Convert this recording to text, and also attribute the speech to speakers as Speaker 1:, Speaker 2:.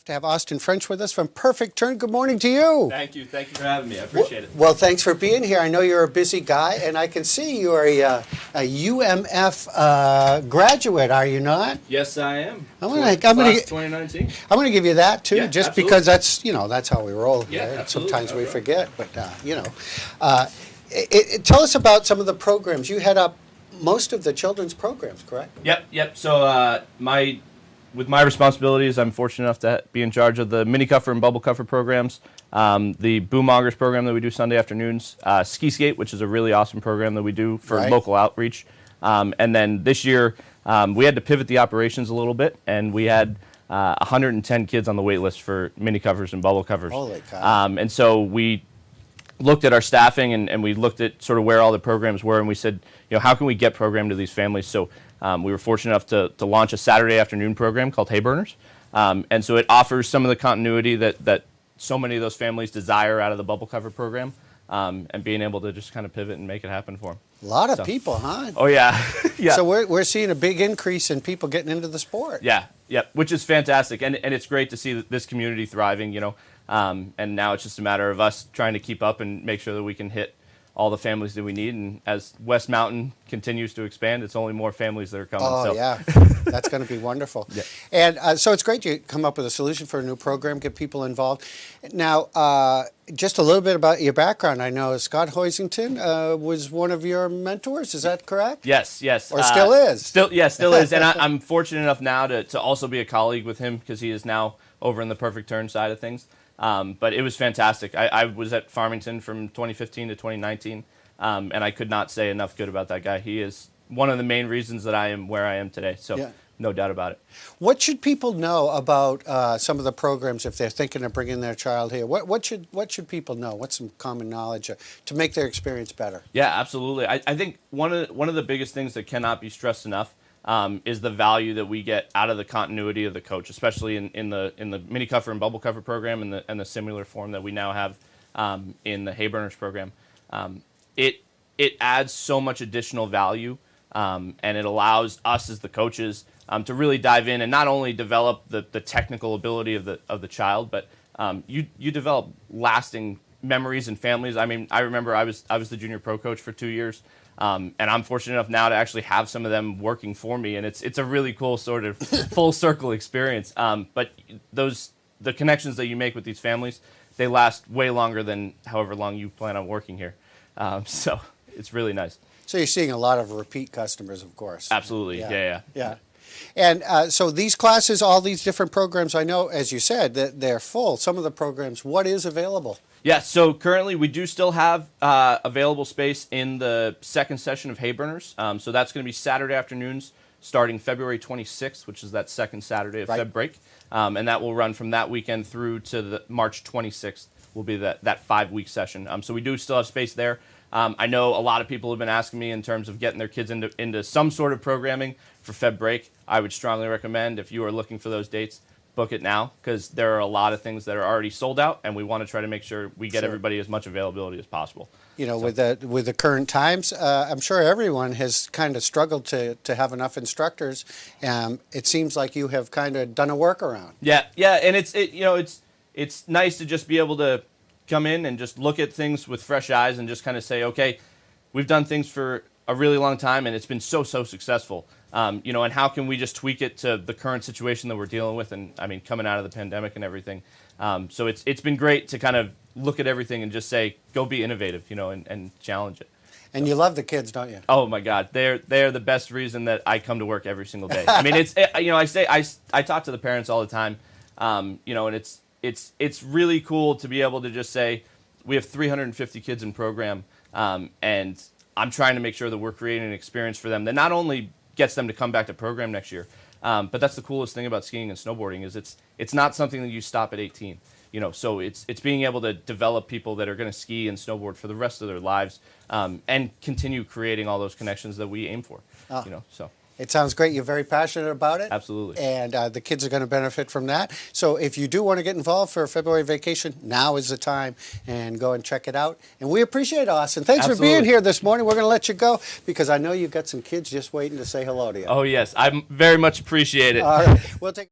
Speaker 1: have to have Austin French with us from Perfect Turn. Good morning to you.
Speaker 2: Thank you for having me. I appreciate it.
Speaker 1: Well, thanks for being here. I know you're a busy guy, and I can see you're a UMF graduate, are you not?
Speaker 2: Yes, I am.
Speaker 1: I'm
Speaker 2: Class 2019.
Speaker 1: I'm going to give you that too,
Speaker 2: Yeah,
Speaker 1: just
Speaker 2: absolutely.
Speaker 1: because that's how we roll here.
Speaker 2: Yeah, absolutely.
Speaker 1: Sometimes we forget, but tell us about some of the programs. You head up most of the children's programs, correct?
Speaker 2: Yep. So with my responsibilities, I'm fortunate enough to be in charge of the mini cuffer and bubble cuffer programs, the Boomongers program that we do Sunday afternoons, Ski Skate, which is a really awesome program that we do for local outreach. And then this year, we had to pivot the operations a little bit, and we had 110 kids on the wait list for mini covers and bubble covers.
Speaker 1: Holy cow.
Speaker 2: And so we looked at our staffing and we looked at sort of where all the programs were, and we said, how can we get program to these families? So we were fortunate enough to launch a Saturday afternoon program called Hay Burners. And so it offers some of the continuity that so many of those families desire out of the bubble cover program, and being able to just kind of pivot and make it happen for them.
Speaker 1: A lot of people, huh?
Speaker 2: Oh, yeah. Yeah.
Speaker 1: So we're seeing a big increase in people getting into the sport.
Speaker 2: Yeah, which is fantastic. And it's great to see this community thriving, and now it's just a matter of us trying to keep up and make sure that we can hit all the families that we need. And as West Mountain continues to expand, it's only more families that are coming.
Speaker 1: Oh, yeah. That's going to be wonderful.
Speaker 2: Yeah.
Speaker 1: And so it's great you come up with a solution for a new program, get people involved. Now, just a little bit about your background. I know Scott Hoisington was one of your mentors. Is that correct?
Speaker 2: Yes.
Speaker 1: Or still is?
Speaker 2: Still is. And I'm fortunate enough now to also be a colleague with him, because he is now over in the Perfect Turn side of things. But it was fantastic. I was at Farmington from 2015 to 2019, and I could not say enough good about that guy. He is one of the main reasons that I am where I am today, so yeah. No doubt about it.
Speaker 1: What should people know about some of the programs if they're thinking of bringing their child here? What should people know? What's some common knowledge to make their experience better?
Speaker 2: Yeah, absolutely. I think one of the biggest things that cannot be stressed enough is the value that we get out of the continuity of the coach, especially in the mini cuffer and bubble cover program and the similar form that we now have in the Hay Burners program. It adds so much additional value, and it allows us as the coaches to really dive in and not only develop the technical ability of the child, but you develop lasting memories and families. I mean, I remember I was the junior pro coach for 2 years. And I'm fortunate enough now to actually have some of them working for me, and it's a really cool sort of full circle experience. But the connections that you make with these families, they last way longer than however long you plan on working here. So it's really nice.
Speaker 1: So you're seeing a lot of repeat customers, of course.
Speaker 2: Absolutely, yeah.
Speaker 1: And so these classes, all these different programs, I know, as you said, that they're full. Some of the programs, what is available?
Speaker 2: Yeah, so currently we do still have available space in the second session of Hay Burners. So that's going to be Saturday afternoons starting February 26th, which is that second Saturday of Feb break. And that will run from that weekend through to the March 26th will be that 5-week session. So we do still have space there. I know a lot of people have been asking me in terms of getting their kids into some sort of programming for Feb break. I would strongly recommend, if you are looking for those dates, book it now, because there are a lot of things that are already sold out, and we want to try to make sure we get everybody as much availability as possible.
Speaker 1: With the current times, I'm sure everyone has kind of struggled to have enough instructors. It seems like you have kind of done a workaround.
Speaker 2: Yeah, and it's nice to just be able to come in and just look at things with fresh eyes and just kind of say, okay, we've done things for a really long time, and it's been so successful. And how can we just tweak it to the current situation that we're dealing with, and I mean, coming out of the pandemic and everything. So it's been great to kind of look at everything and just say, go be innovative, and challenge it.
Speaker 1: And you love the kids, don't you?
Speaker 2: Oh my God, they're the best reason that I come to work every single day. I mean, I talk to the parents all the time, and it's really cool to be able to just say, we have 350 kids in program, and I'm trying to make sure that we're creating an experience for them that not only gets them to come back to program next year, but that's the coolest thing about skiing and snowboarding is it's not something that you stop at 18. So it's being able to develop people that are going to ski and snowboard for the rest of their lives, and continue creating all those connections that we aim for. So.
Speaker 1: It sounds great. You're very passionate about it.
Speaker 2: Absolutely.
Speaker 1: And the kids are going to benefit from that. So if you do want to get involved for a February vacation, now is the time, and go and check it out. And we appreciate Austin. Thanks for being here this morning. We're going to let you go because I know you've got some kids just waiting to say hello to you.
Speaker 2: Oh, yes. I very much appreciate it.
Speaker 1: All right. We'll take